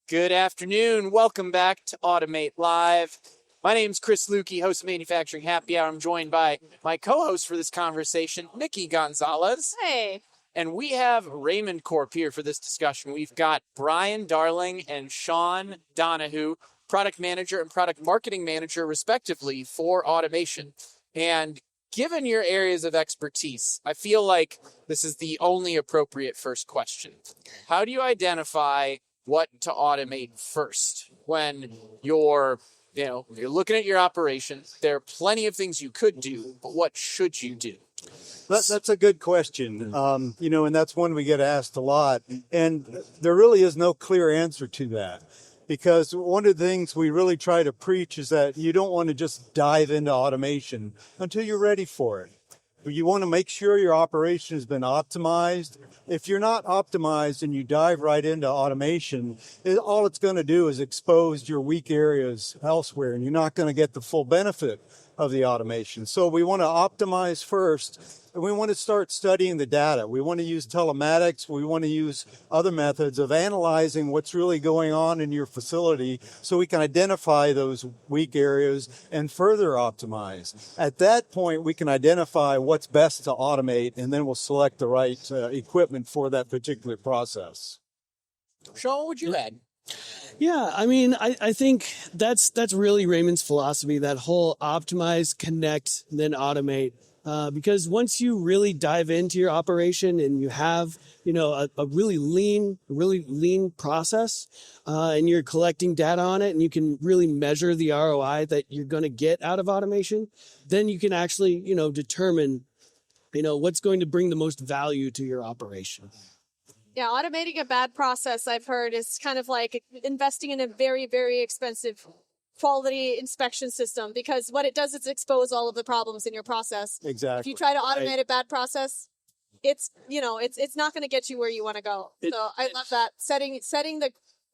Good afternoon. Welcome back to Automate Live. My name's Chris Luecke, host of Manufacturing Happy Hour. I'm joined by my co-host for this conversation, Nikki Gonzales. Hey. And we have Raymond Corp here for this discussion. We've got Brian Darling and Shawn Donahue, product manager and product marketing manager, respectively, for automation. And given your areas of expertise, I feel like this is the only appropriate first question. How do you identify what to automate first when you're looking at your operation? There are plenty of things you could do, but what should you do? That's a good question. And that's one we get asked a lot. And there really is no clear answer to that. Because one of the things we really try to preach is that you don't want to just dive into automation until you're ready for it. You want to make sure your operation has been optimized. If you're not optimized and you dive right into automation, all it's going to do is expose your weak areas elsewhere, and you're not going to get the full benefit of the automation. So we want to optimize first, and we want to start studying the data. We want to use telematics. We want to use other methods of analyzing what's really going on in your facility so we can identify those weak areas and further optimize. At that point, we can identify what's best to automate, and then we'll select the right equipment for that particular process. Shawn, what would you add? Yeah, I think that's really Raymond's philosophy, that whole optimize, connect, then automate. Because once you really dive into your operation and you have, a really lean process, and you're collecting data on it and you can really measure the ROI that you're going to get out of automation, then you can actually, determine, what's going to bring the most value to your operation. Yeah, automating a bad process, I've heard, is kind of like investing in a very, very expensive quality inspection system, because what it does is expose all of the problems in your process. Exactly. If you try to automate a bad process, it's not going to get you where you want to go. So I love that. Setting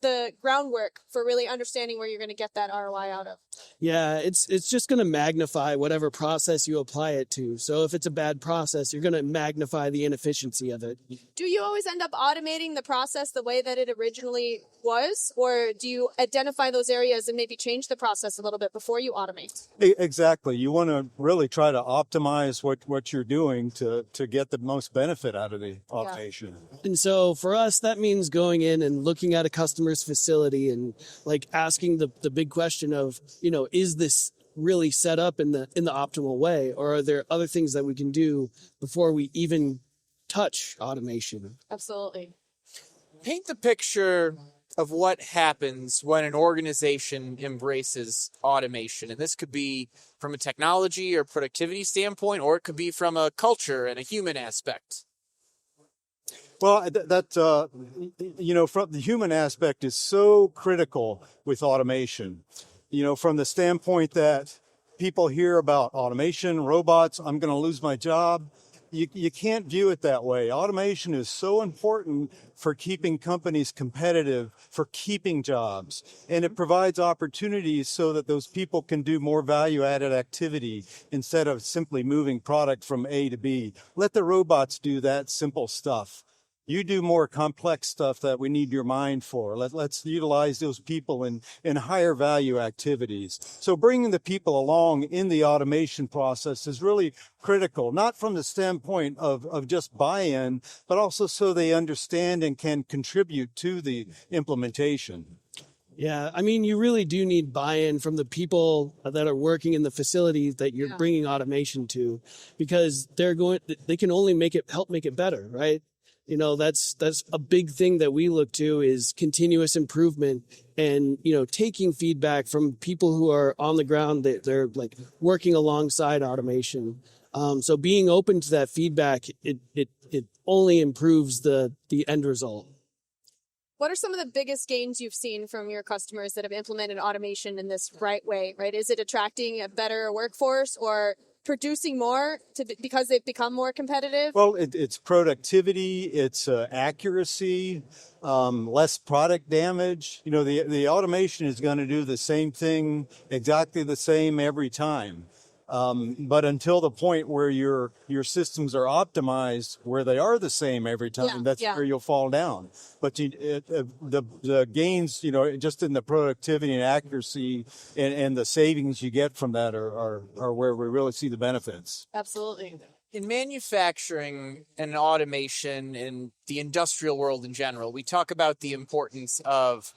the groundwork for really understanding where you're going to get that ROI out of. Yeah, it's just going to magnify whatever process you apply it to. So if it's a bad process, you're going to magnify the inefficiency of it. Do you always end up automating the process the way that it originally was? Or do you identify those areas and maybe change the process a little bit before you automate? Exactly. You want to really try to optimize what you're doing to get the most benefit out of the automation. Yeah. And so for us, that means going in and looking at a customer's facility and like asking the big question of, is this really set up in the optimal way, or are there other things that we can do before we even touch automation? Absolutely. Paint the picture of what happens when an organization embraces automation. And this could be from a technology or productivity standpoint, or it could be from a culture and a human aspect. Well, from the human aspect is so critical with automation. From the standpoint that people hear about automation, robots, I'm going to lose my job. You can't view it that way. Automation is so important for keeping companies competitive, for keeping jobs. And it provides opportunities so that those people can do more value-added activity instead of simply moving product from A to B. Let the robots do that simple stuff. You do more complex stuff that we need your mind for. Let's utilize those people in higher value activities. So bringing the people along in the automation process is really critical, not from the standpoint of just buy-in, but also so they understand and can contribute to the implementation. Yeah, you really do need buy-in from the people that are working in the facilities that you're bringing automation to, because they can only help make it better, right? That's a big thing that we look to, is continuous improvement and, taking feedback from people who are on the ground, that they're like working alongside automation. So being open to that feedback, it only improves the end result. What are some of the biggest gains you've seen from your customers that have implemented automation in this right way, right? Is it attracting a better workforce, or producing more because they've become more competitive? Well, it's productivity, it's accuracy, less product damage. The automation is going to do the same thing, exactly the same every time. But until the point where your systems are optimized, where they are the same every time, that's where you'll fall down. But the gains, just in the productivity and accuracy and the savings you get from that are where we really see the benefits. Absolutely. In manufacturing and automation and the industrial world in general, we talk about the importance of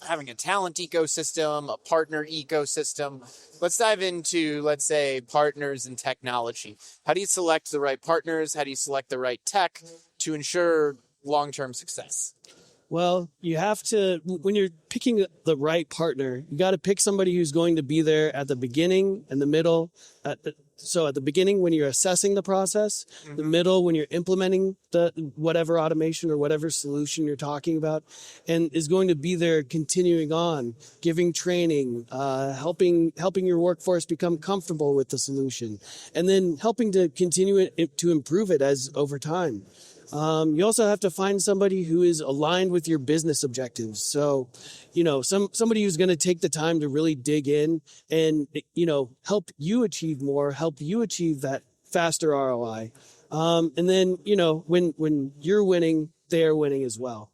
having a talent ecosystem, a partner ecosystem. Let's dive into, let's say, partners in technology. How do you select the right partners? How do you select the right tech to ensure long-term success? Well, you have to, when you're picking the right partner, you got to pick somebody who's going to be there at the beginning and the middle. So at the beginning, when you're assessing the process, the middle, when you're implementing the whatever automation or whatever solution you're talking about, and is going to be there continuing on, giving training, helping your workforce become comfortable with the solution, and then helping to continue it to improve it as over time. You also have to find somebody who is aligned with your business objectives. So, somebody who's going to take the time to really dig in and, help you achieve more, help you achieve that faster ROI. And then, when you're winning, they're winning as well.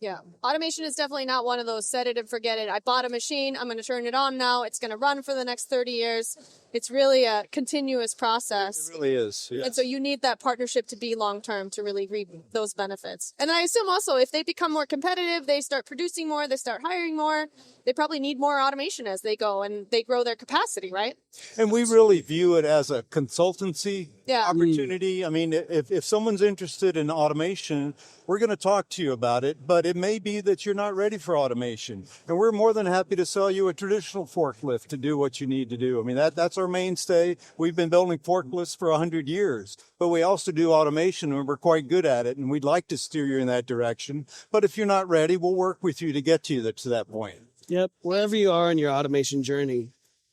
Yeah. Automation is definitely not one of those set it and forget it. I bought a machine. I'm going to turn it on now. It's going to run for the next 30 years. It's really a continuous process. It really is. Yes. And so you need that partnership to be long-term to really reap those benefits. And I assume also if they become more competitive, they start producing more, they start hiring more, they probably need more automation as they go and they grow their capacity, right? And we really view it as a consultancy opportunity. I mean, if someone's interested in automation, we're going to talk to you about it, but it may be that you're not ready for automation. And we're more than happy to sell you a traditional forklift to do what you need to do. I mean, that's our mainstay. We've been building forklifts for 100 years, but we also do automation and we're quite good at it. And we'd like to steer you in that direction. But if you're not ready, we'll work with you to get you to that point. Yep. Wherever you are in your automation journey.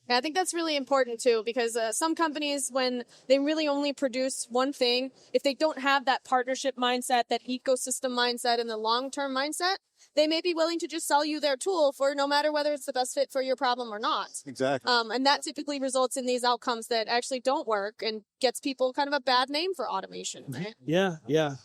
Yeah, I think that's really important too, because some companies, when they really only produce one thing, if they don't have that partnership mindset, that ecosystem mindset, and the long-term mindset, they may be willing to just sell you their tool for no matter whether it's the best fit for your problem or not. Exactly. And that typically results in these outcomes that actually don't work and gets people kind of a bad name for automation, right? Yeah.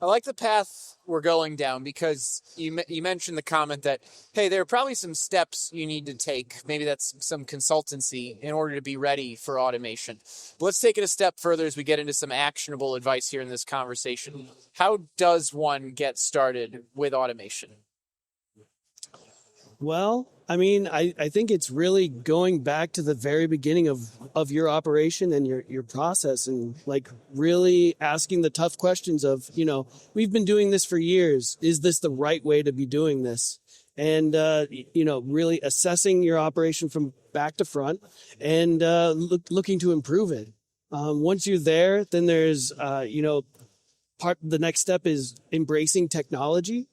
I like the path we're going down because you mentioned the comment that, hey, there are probably some steps you need to take. Maybe that's some consultancy in order to be ready for automation. But let's take it a step further as we get into some actionable advice here in this conversation. How does one get started with automation? Well, I mean, I think it's really going back to the very beginning of your operation and your process and like really asking the tough questions of, we've been doing this for years. Is this the right way to be doing this? And, really assessing your operation from back to front and looking to improve it. Once you're there, then there's, the next step is embracing technology.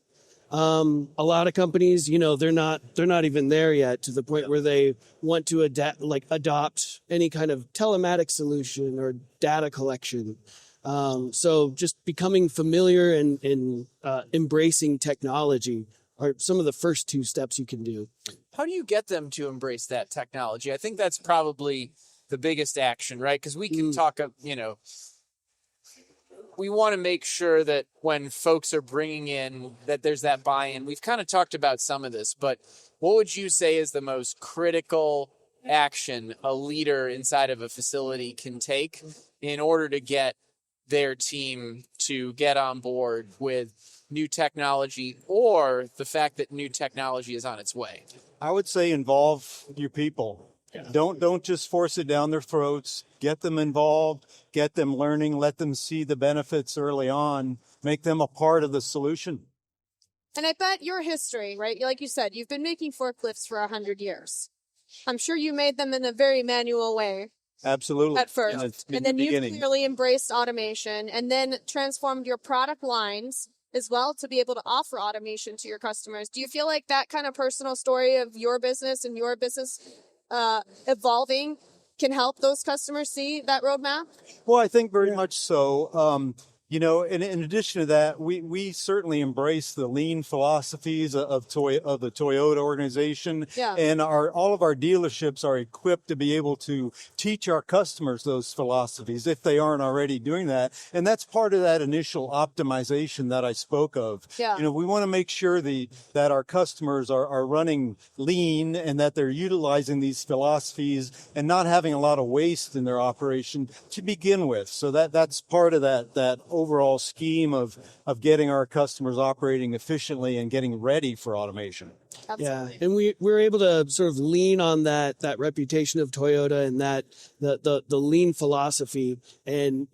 A lot of companies, they're not even there yet to the point where they want to adopt any kind of telematics solution or data collection. So just becoming familiar and embracing technology are some of the first two steps you can do. How do you get them to embrace that technology? I think that's probably the biggest action, right? Because we can talk, we want to make sure that when folks are bringing in that there's that buy-in. We've kind of talked about some of this, but what would you say is the most critical action a leader inside of a facility can take in order to get their team to get on board with new technology or the fact that new technology is on its way? I would say involve your people. Yeah. Don't just force it down their throats. Get them involved, get them learning, let them see the benefits early on, make them a part of the solution. And I bet your history, right? Like you said, you've been making forklifts for 100 years. I'm sure you made them in a very manual way. Absolutely. At first. And then you clearly embraced automation and then transformed your product lines as well to be able to offer automation to your customers. Do you feel like that kind of personal story of your business and your business evolving can help those customers see that roadmap? Well, I think very much so. And in addition to that, we certainly embrace the lean philosophies of the Toyota organization. Yeah. And all of our dealerships are equipped to be able to teach our customers those philosophies if they aren't already doing that. And that's part of that initial optimization that I spoke of. Yeah. We want to make sure that our customers are running lean and that they're utilizing these philosophies and not having a lot of waste in their operation to begin with. So that's part of that overall scheme of getting our customers operating efficiently and getting ready for automation. Absolutely. Yeah, and we're able to sort of lean on that reputation of Toyota and that the lean philosophy, and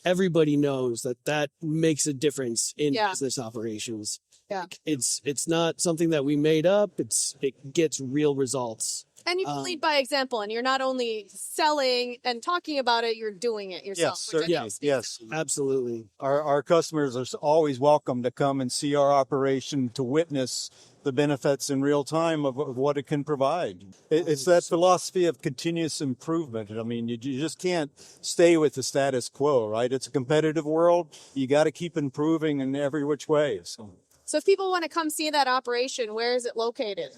everybody knows that makes a difference in business operations. Yeah. It's not something that we made up. It gets real results. And you can lead by example, and you're not only selling and talking about it, you're doing it yourself. Yes, which I think certainly. is Yes. Absolutely. Our customers are always welcome to come and see our operation to witness the benefits in real time of what it can provide. It's that philosophy of continuous improvement. I mean, you just can't stay with the status quo, right? It's a competitive world. You got to keep improving in every which way. So if people want to come see that operation, where is it located?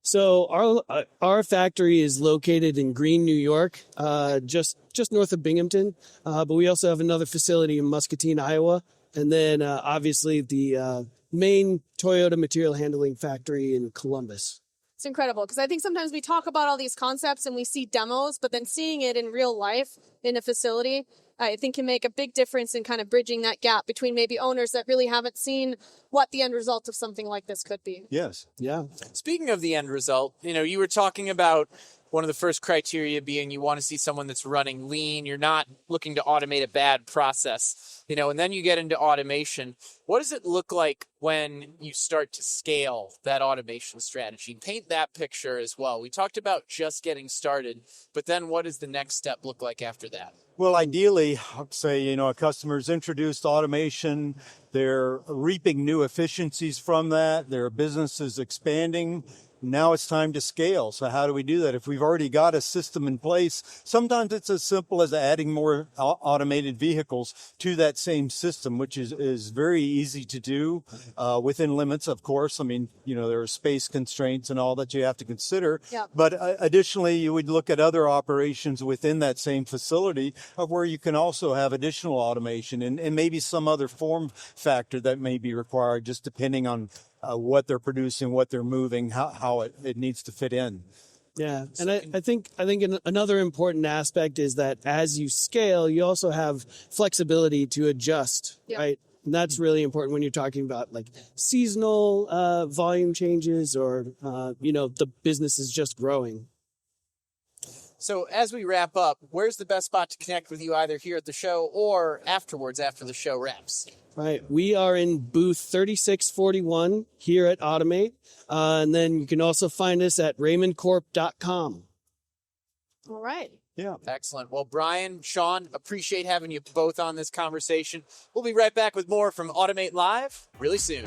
So our factory is located in Greene, New York, just north of Binghamton. But we also have another facility in Muscatine, Iowa, and then obviously the main Toyota material handling factory in Columbus. It's incredible because I think sometimes we talk about all these concepts and we see demos, but then seeing it in real life in a facility, I think can make a big difference in kind of bridging that gap between maybe owners that really haven't seen what the end result of something like this could be. Yes. Yeah. Speaking of the end result, you were talking about one of the first criteria being you want to see someone that's running lean. You're not looking to automate a bad process, and then you get into automation. What does it look like when you start to scale that automation strategy? Paint that picture as well. We talked about just getting started, but then what does the next step look like after that? Well, ideally, I'd say, a customer's introduced automation. They're reaping new efficiencies from that. Their business is expanding. Now it's time to scale. So how do we do that? If we've already got a system in place, sometimes it's as simple as adding more automated vehicles to that same system, which is very easy to do within limits, of course. I mean, there are space constraints and all that you have to consider. Yeah. But additionally, you would look at other operations within that same facility of where you can also have additional automation and maybe some other form factor that may be required, just depending on what they're producing, what they're moving, how it needs to fit in. Yeah, and I think another important aspect is that as you scale, you also have flexibility to adjust, right? And that's really important when you're talking about like seasonal volume changes or the business is just growing. So as we wrap up, where's the best spot to connect with you, either here at the show or afterwards after the show wraps? Right. We are in booth 3641 here at Automate. And then you can also find us at raymondcorp.com. All right. Yeah. Excellent. Well, Brian, Shawn, appreciate having you both on this conversation. We'll be right back with more from Automate Live really soon.